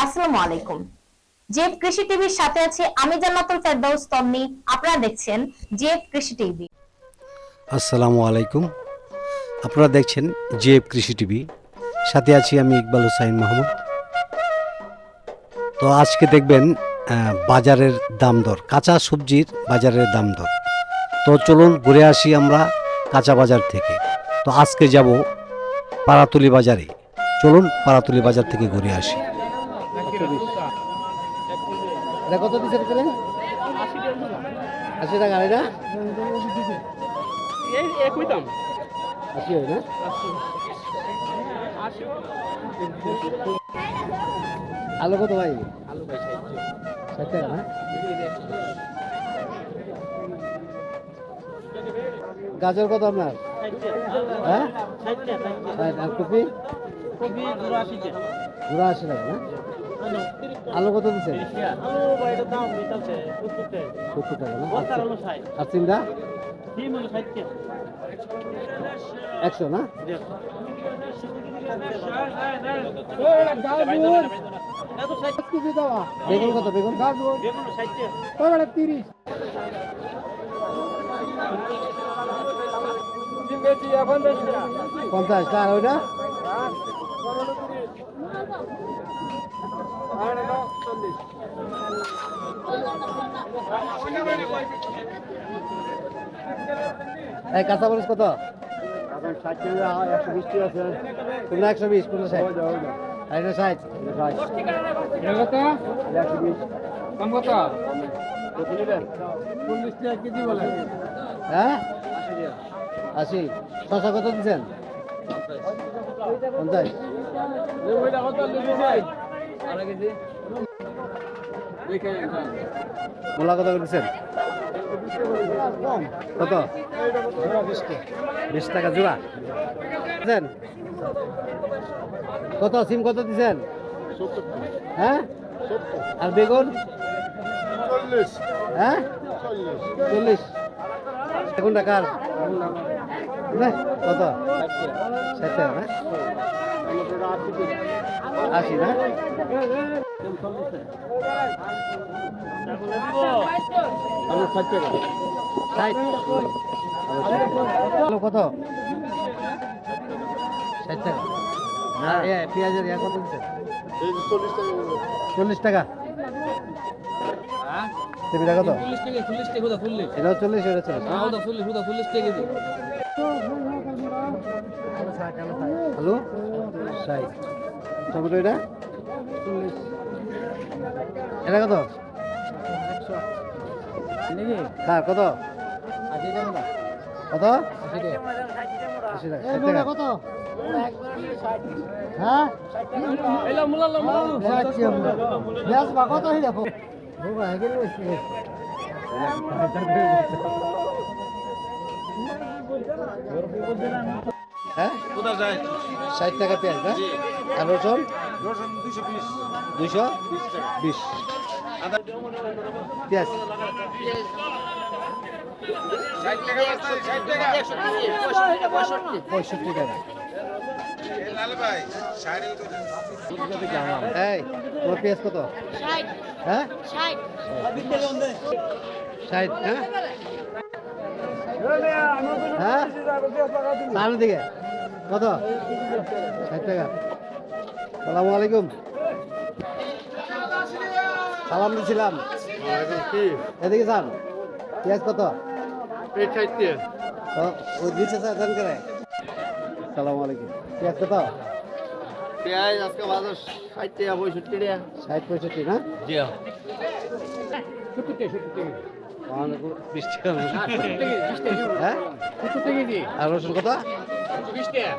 আসসালামু আলাইকুম। জেফ কৃষি টিভির সাথে আছে আমি জান্নাতুল ফেরদৌস তন্নি। আপনারা দেখছেন জেফ কৃষি টিভি। আসসালামু আলাইকুম। আপনারা দেখছেন জেএফ কৃষি টিভি, সাথে আছি আমি ইকবাল হুসাইন মাহমুদ। তো আজকে দেখবেন বাজারের দাম দর, কাঁচা সবজির বাজারের দাম দর। তো চলুন ঘুরে আসি আমরা কাঁচা বাজার থেকে। তো আজকে যাব পাড়াতলি বাজারে। চলুন পাড়াতলি বাজার থেকে ঘুরে আসি। কত দিচ্ছেন পেলেন? 80 টাকা। এটা 80 হয় না? আলু কত ভাই? আলু ভাই 60 টাকা না? গাজর কত আপনার? হ্যাঁ, আর কপি? কপি 80 টাকা না? আলু কত দিচ্ছেন? 70 টাকা না? আর চিন্তা 100 না? বেগুন কত? বেগুন 30। পঞ্চাশ আর ওইটা এই কাঁচামরিচ কত? 120 আছে। কোনটা 120? কোনটা 60? আর এটা 60? কত? 120। কম কত? 40 টাকা কেজি বলে। হ্যাঁ 80। শসা কত দিচ্ছেন? 50। মূলা কত দিচ্ছেন? কত? 20 টাকা জোড়া। কত সিম কত দিচ্ছেন? হ্যাঁ, আর বেগুন 40। হ্যাঁ 40। এখন টাকার কত? 60 টাকা না? 80 না? কত? 60 টাকা। পেঁয়াজের ইয়া কত দিচ্ছে? 40 টাকা। টেবিটা কত? এটাও 40, এটা 40। হ্যালো 60। টমেটো এটা 40। এটা কত? কার কত? কত? 80 টাকা। কত? হ্যাঁ কত? হ্যাঁ 60 টাকা পেঁয়াজ না? আর রসুন 220 পেঁয়াজ 65 টাকা। এই তোমার পেঁয়াজ কত? 60। হ্যাঁ 60। হ্যাঁ হ্যাঁ সামনের দিকে কত? 60 টাকা। সালামু আলাইকুম। সালাম দিছিলাম। এদিকে যান। পেঁয়াজ কত? ওই দিচ্ছে স্যার দান করে। সালামু আলাইকুম। পেঁয়াজ কত? পেঁয়াজ আজকে বাজার 60 টাকা 65 টাকা। 60-65 না? জি 70 টাকা। 20 টাকা। হ্যাঁ 70 টাকা কেজি। আর রসুন কত? 20 টাকা।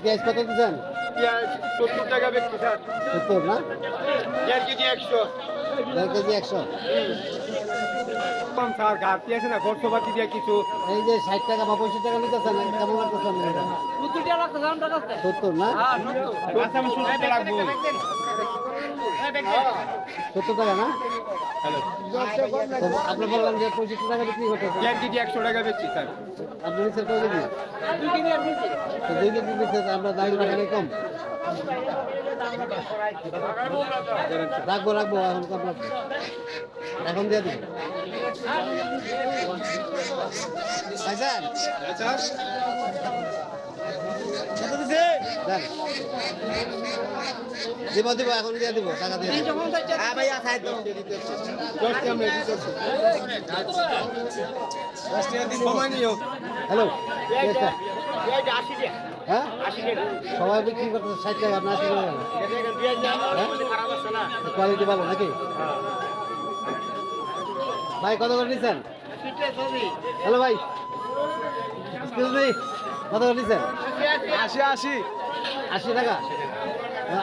পেঁয়াজ কত দিচ্ছেন? পেঁয়াজ 70 টাকা বিক্রি স্যার। 70 না? 1.5 কেজি 100। 1.5 কেজি 100। কম স্যার ঘাটতি আছে না খরচপাতি দিয়ে কিছু। এই যে 60 টাকা বা 65 টাকা নিতেছেন কেমন লাগতেছেন? 70 টাকা লাগতো জানটা কাছে। 70 না? হ্যাঁ 70। আচ্ছা আমি 70 রাখবো। 70 টাকা না? তো আপনি বললেন যে 65 টাকা বিক্রি করতেছেন। 100 টাকা বেচছি স্যার। আপনি নিচ্ছেন কয় কেজি? তো 2 কেজি নিচ্ছেন, আমরা দাম রাখেন কম। রাখবো এখন কম রাখবো, এখন দিয়ে দিব। ভাইজান কত দিছে? দেন। দিব এখন দিয়ে দিব, টাকা দিয়ে দিব। ভাইয়া খাই তো। 10 টাকা আমরা দিতেছি। 10 টাকা দিন কমাই নিও। হ্যালো, এটা 80 টাকা। হ্যাঁ 80 টাকা। সবাই বিক্রি করতেছে 60 টাকা, আপনি 80 টাকা কেন? এটা পেঁয়াজ দাম খারাপ আছে না। কোয়ালিটি ভালো নাকি? ভাই কত করে নিচ্ছেন? হ্যালো ভাই, এক্সকিউজ মি, কত করে নিচ্ছেন? 80 টাকা।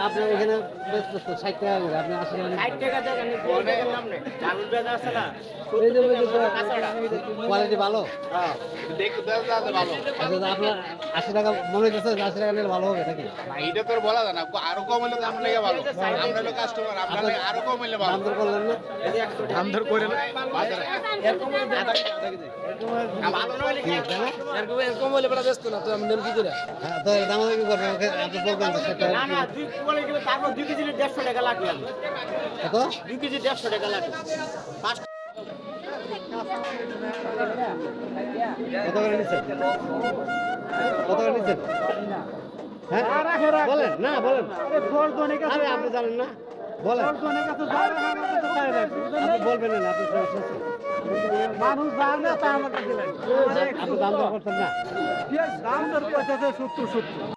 আপনি এখানে 60 টাকা করে, আপনি 80 টাকা নিচ্ছেন। 60 টাকা টাকা নি বললাম না। চালুর পেঁয়াজ আছে না। কোয়ালিটি ভালো। দেখতে দাদা ভালো। আচ্ছা, আপনার 80 টাকা মনে হচ্ছে, 80 টাকা নিলে ভালো হবে নাকি? এটা তোর বলা যায় না, আরো কম হলে তো আমরা ভালো। আমরা হলো কাস্টমার, আমরা আরো কম হলে ভালো। দাম দর করলেন না? দাম ধর করে বাজারে ভালো নয় ঠিক আছে না? এরকম হলে বড় ব্যস্ত না তো আমি নেম কি করে? হ্যাঁ, তো দাম কি করবেন? আপনি বলবেন যে সেটা না না 2 কোয়ালিটি তারপর 2 কেজি 150 টাকা লাগবে। কত? 2 কেজি 150 টাকা লাগবে। কত করে নিচ্ছেন? কত করে নিচ্ছেন? হ্যাঁ বলেন না, বলেন। আরে আপনি জানেন না, বলেন। আপনি বলবেন না, আপনি সমস্যা আছে। মানুষ দাম না তা আমাকে দিলেন আপনি দাম দর করতেন না। দাম দর করতেছে 70